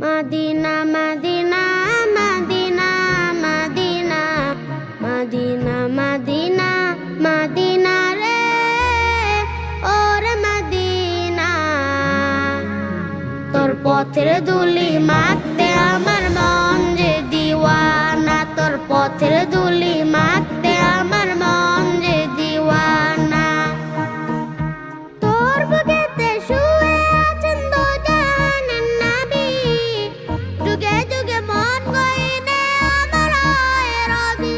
Medina Madina Madina Madina Madina Madina Madina রে ওর Medina তোর পথের ধুলি মাখতে আমার মন যে দিওয়ানা তোর পথের ধুলি মাখতে আমার মন যে দিওয়ানা তোর বুকেতে শুয়ে আছেন দো জাহানের নবী যুগে যুগে মন গইনে আমার হয় রবি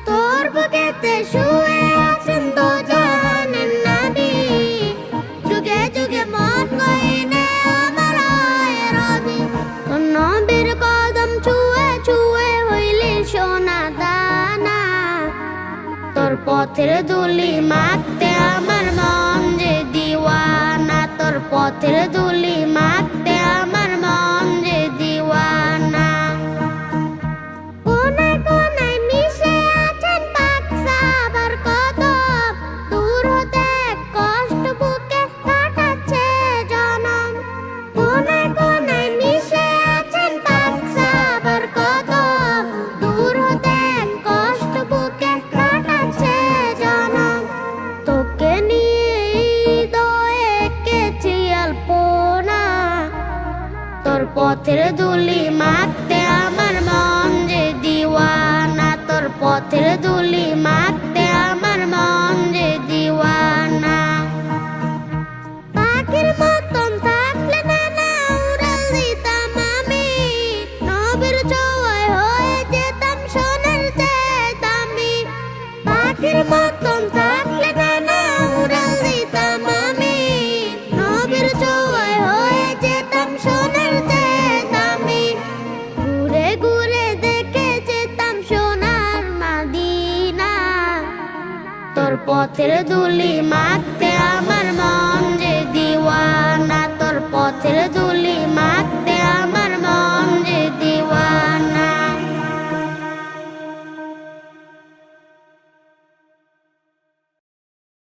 তোর বুকেতে শুয়ে আছেন দো জাহানের নবী যুগে যুগে মন গইনে আমার হয় রবি তোর নবীর কদম ছুঁয়ে ছুঁয়ে হইলি সোনা দানা তোর পথের ধুলি মাখতে আমার মন যে দিওয়ানা তোর পথের ধুলি মাখতে আমার মন যে দিওয়ানা কোনায় কোনায় মিশে আছেন পাক সাহাবার কদম দূর হতে কষ্ট বুকে কাটাচ্ছে জনম কোনায় কোনায় মিশে আছেন পাক সাহাবার কদম দূর হতে কষ্ট বুকে কাটাচ্ছে জনম তোকে নিয়ে হৃদয়ে এঁকেছি আলপনা তোর পথের ধুলি মাখতে আমার মন যে দিওয়ানা তোর পথের ধুলি মাখতে আমার মন যে দিওয়ানা পাখির মতন থাকলে না না উড়াল দিতাম আমি নবীর ছোঁয়ায় হয়ে যেতাম সোনার চেয়ে দামি পাখির মতন থাকলে না না উড়াল দিতাম আমি নবীর ছোঁয়ায় হয়ে যেতাম সোনার চেয়ে দামি ঘুরে ঘুরে দেখে যেতাম সোনার মদিনা তোর পথের ধুলি মাখতে আমার মন